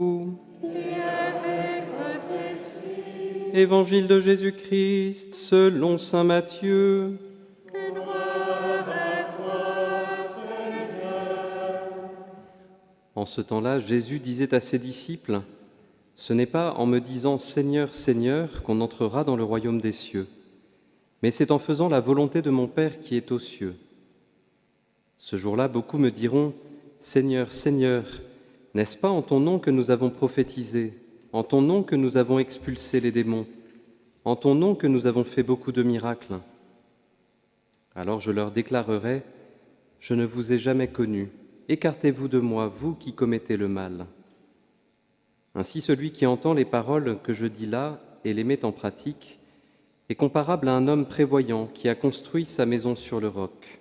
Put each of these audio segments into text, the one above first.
Et avec votre esprit, Évangile de Jésus-Christ selon saint Matthieu. gloire à toi, Seigneur. En ce temps-là, Jésus disait à ses disciples : « Ce n'est pas en me disant Seigneur, Seigneur qu'on entrera dans le royaume des cieux, mais c'est en faisant la volonté de mon Père qui est aux cieux. Ce jour-là, beaucoup me diront : Seigneur, Seigneur, n'est-ce pas en ton nom que nous avons prophétisé, en ton nom que nous avons expulsé les démons, en ton nom que nous avons fait beaucoup de miracles ? Alors je leur déclarerai : je ne vous ai jamais connus, écartez-vous de moi, vous qui commettez le mal. Ainsi celui qui entend les paroles que je dis là et les met en pratique est comparable à un homme prévoyant qui a construit sa maison sur le roc.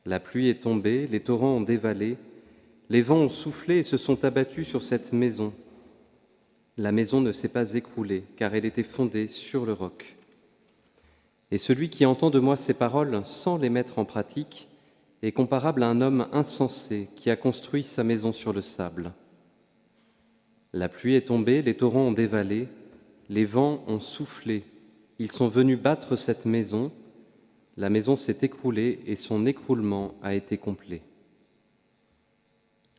La pluie est tombée, les torrents ont dévalé, les vents ont soufflé et se sont abattus sur cette maison. La maison ne s'est pas écroulée, car elle était fondée sur le roc. Et celui qui entend de moi ces paroles sans les mettre en pratique est comparable à un homme insensé qui a construit sa maison sur le sable. La pluie est tombée, les torrents ont dévalé, les vents ont soufflé, ils sont venus battre cette maison, la maison s'est écroulée et son écroulement a été complet. »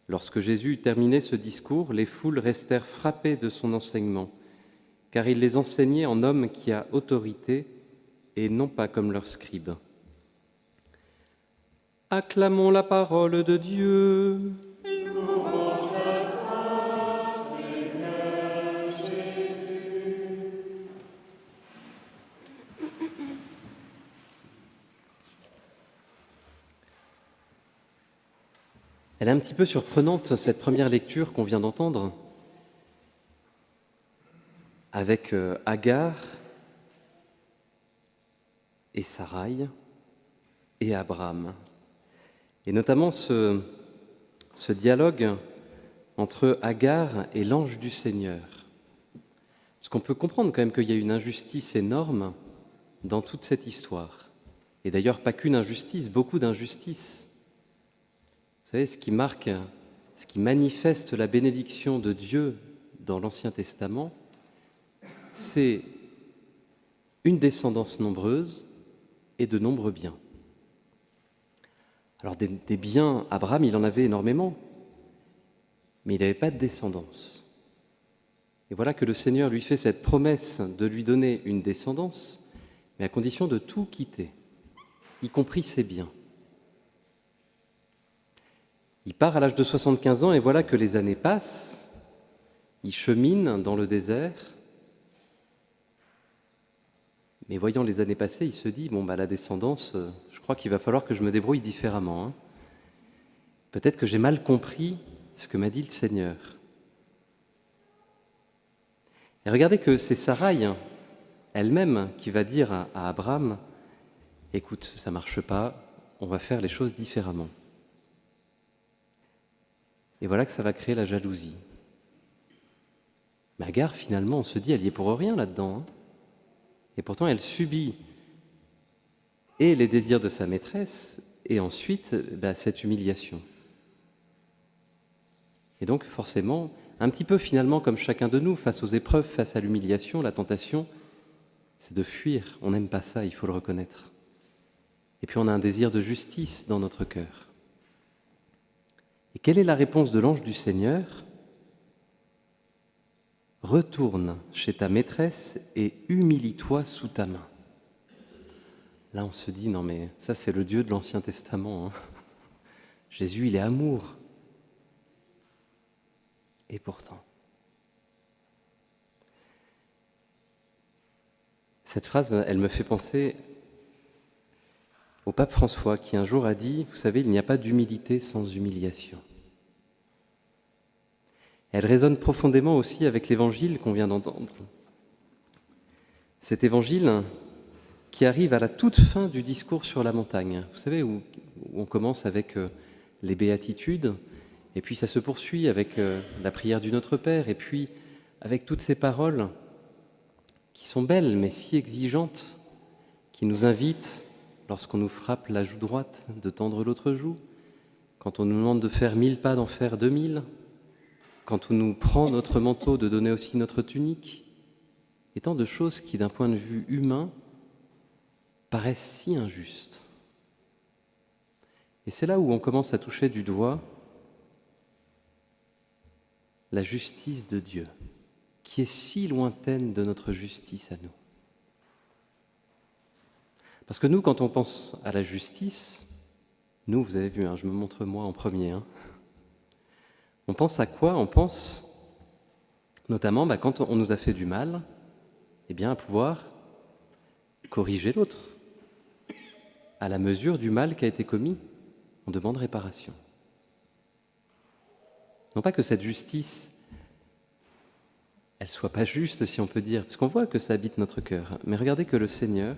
Lorsque Jésus eut terminé ce discours, les foules restèrent frappées de son enseignement, car il les enseignait en homme qui a autorité et non pas comme leurs scribes. Acclamons la parole de Dieu. Louange à toi, Seigneur Jésus. Elle est un petit peu surprenante, cette première lecture qu'on vient d'entendre, avec Agar et Sarai et Abraham. Et notamment ce dialogue entre Agar et l'ange du Seigneur. Parce qu'on peut comprendre quand même qu'il y a une injustice énorme dans toute cette histoire. Et d'ailleurs, pas qu'une injustice, beaucoup d'injustices. Vous savez, ce qui manifeste la bénédiction de Dieu dans l'Ancien Testament, c'est une descendance nombreuse et de nombreux biens. Alors des biens, Abraham, il en avait énormément, mais il n'avait pas de descendance. Et voilà que le Seigneur lui fait cette promesse de lui donner une descendance, mais à condition de tout quitter, y compris ses biens. Il part à l'âge de 75 ans et voilà que les années passent, il chemine dans le désert, mais voyant les années passer, il se dit, la descendance, je crois qu'il va falloir que je me débrouille différemment. Hein. Peut-être que j'ai mal compris ce que m'a dit le Seigneur. Et regardez que c'est Sarai elle-même qui va dire à Abraham, écoute, ça ne marche pas, on va faire les choses différemment. Et voilà que ça va créer la jalousie. Mais Agar, finalement, on se dit, elle y est pour rien là-dedans. Hein. Et pourtant, elle subit et les désirs de sa maîtresse, et ensuite cette humiliation. Et donc, forcément, un petit peu finalement comme chacun de nous, face aux épreuves, face à l'humiliation, la tentation, c'est de fuir. On n'aime pas ça, il faut le reconnaître. Et puis on a un désir de justice dans notre cœur. Et quelle est la réponse de l'ange du Seigneur ? Retourne chez ta maîtresse et humilie-toi sous ta main. Là, on se dit, non mais ça c'est le Dieu de l'Ancien Testament. Hein. Jésus, il est amour. Et pourtant, cette phrase, elle me fait penser au pape François qui un jour a dit, vous savez, il n'y a pas d'humilité sans humiliation. Elle résonne profondément aussi avec l'évangile qu'on vient d'entendre. Cet évangile qui arrive à la toute fin du discours sur la montagne. Vous savez, où on commence avec les béatitudes, et puis ça se poursuit avec la prière du Notre Père, et puis avec toutes ces paroles qui sont belles, mais si exigeantes, qui nous invitent, lorsqu'on nous frappe la joue droite, de tendre l'autre joue, quand on nous demande de faire 1000 pas, d'en faire 2000, quand on nous prend notre manteau, de donner aussi notre tunique, et tant de choses qui, d'un point de vue humain, paraissent si injustes. Et c'est là où on commence à toucher du doigt la justice de Dieu, qui est si lointaine de notre justice à nous. Parce que nous, quand on pense à la justice, nous, vous avez vu, je me montre moi en premier, on pense à quoi? On pense notamment, quand on nous a fait du mal, à pouvoir corriger l'autre. À la mesure du mal qui a été commis, on demande réparation. Non pas que cette justice, elle soit pas juste, si on peut dire, parce qu'on voit que ça habite notre cœur, mais regardez que le Seigneur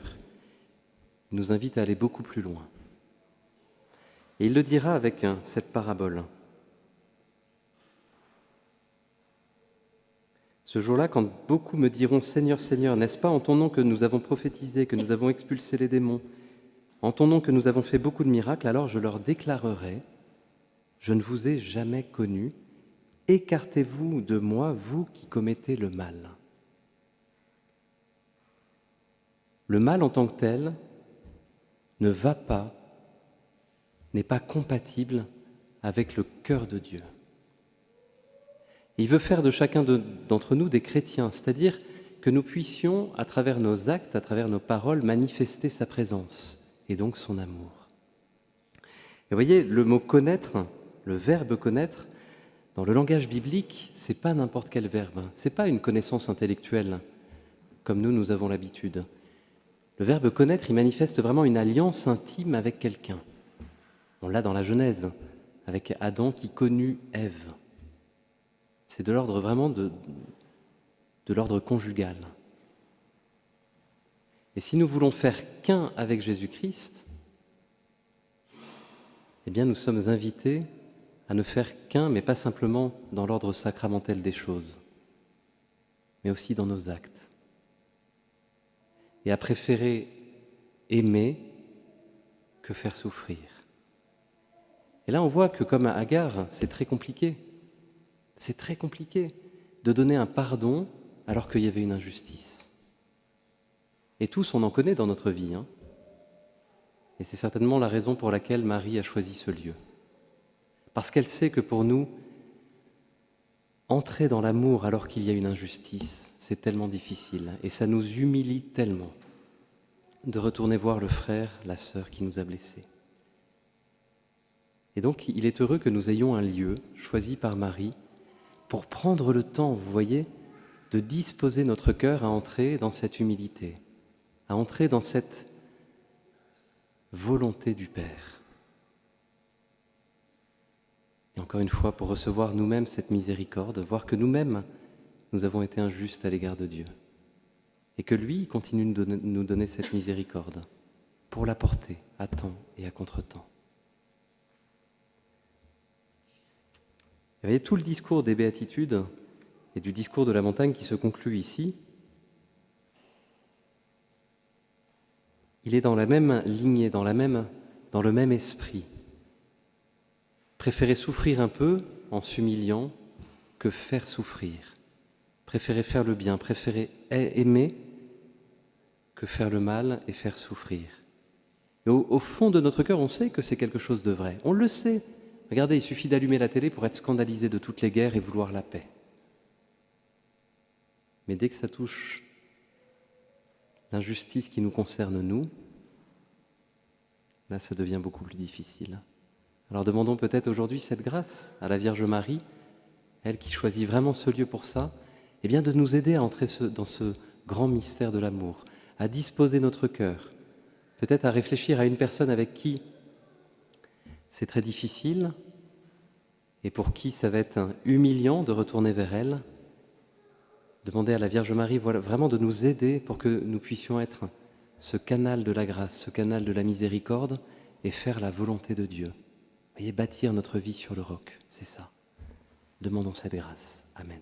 nous invite à aller beaucoup plus loin. Et il le dira avec cette parabole. Ce jour-là, quand beaucoup me diront « Seigneur, Seigneur, n'est-ce pas en ton nom que nous avons prophétisé, que nous avons expulsé les démons, en ton nom que nous avons fait beaucoup de miracles, alors je leur déclarerai « Je ne vous ai jamais connu, écartez-vous de moi, vous qui commettez le mal. » Le mal en tant que tel ne va pas, n'est pas compatible avec le cœur de Dieu. Il veut faire de chacun d'entre nous des chrétiens, c'est-à-dire que nous puissions, à travers nos actes, à travers nos paroles, manifester sa présence et donc son amour. Et vous voyez, le mot connaître, le verbe connaître, dans le langage biblique, c'est pas n'importe quel verbe, c'est pas une connaissance intellectuelle, comme nous avons l'habitude. Le verbe connaître, il manifeste vraiment une alliance intime avec quelqu'un. On l'a dans la Genèse, avec Adam qui connut Ève. C'est de l'ordre vraiment de l'ordre conjugal. Et si nous voulons faire qu'un avec Jésus-Christ, nous sommes invités à ne faire qu'un, mais pas simplement dans l'ordre sacramentel des choses, mais aussi dans nos actes. Et à préférer aimer que faire souffrir. Et là, on voit que comme à Agar, c'est très compliqué. C'est très compliqué de donner un pardon alors qu'il y avait une injustice. Et tous, on en connaît dans notre vie. Et c'est certainement la raison pour laquelle Marie a choisi ce lieu. Parce qu'elle sait que pour nous, entrer dans l'amour alors qu'il y a une injustice, c'est tellement difficile. Et ça nous humilie tellement de retourner voir le frère, la sœur qui nous a blessés. Et donc, il est heureux que nous ayons un lieu choisi par Marie pour prendre le temps, vous voyez, de disposer notre cœur à entrer dans cette humilité, à entrer dans cette volonté du Père. Et encore une fois, pour recevoir nous-mêmes cette miséricorde, voir que nous-mêmes, nous avons été injustes à l'égard de Dieu, et que lui continue de nous donner cette miséricorde pour la porter à temps et à contre-temps. Vous voyez, tout le discours des béatitudes et du discours de la montagne qui se conclut ici, il est dans la même lignée, dans le même esprit. Préférer souffrir un peu en s'humiliant que faire souffrir. Préférer faire le bien, préférer aimer que faire le mal et faire souffrir. Et au fond de notre cœur, on sait que c'est quelque chose de vrai. On le sait. Regardez, il suffit d'allumer la télé pour être scandalisé de toutes les guerres et vouloir la paix. Mais dès que ça touche l'injustice qui nous concerne, nous, là, ça devient beaucoup plus difficile. Alors demandons peut-être aujourd'hui cette grâce à la Vierge Marie, elle qui choisit vraiment ce lieu pour ça, de nous aider à entrer dans ce grand mystère de l'amour, à disposer notre cœur, peut-être à réfléchir à une personne avec qui c'est très difficile et pour qui ça va être humiliant de retourner vers elle. Demander à la Vierge Marie vraiment de nous aider pour que nous puissions être ce canal de la grâce, ce canal de la miséricorde et faire la volonté de Dieu. Vous voyez, bâtir notre vie sur le roc, c'est ça. Demandons cette grâce. Amen.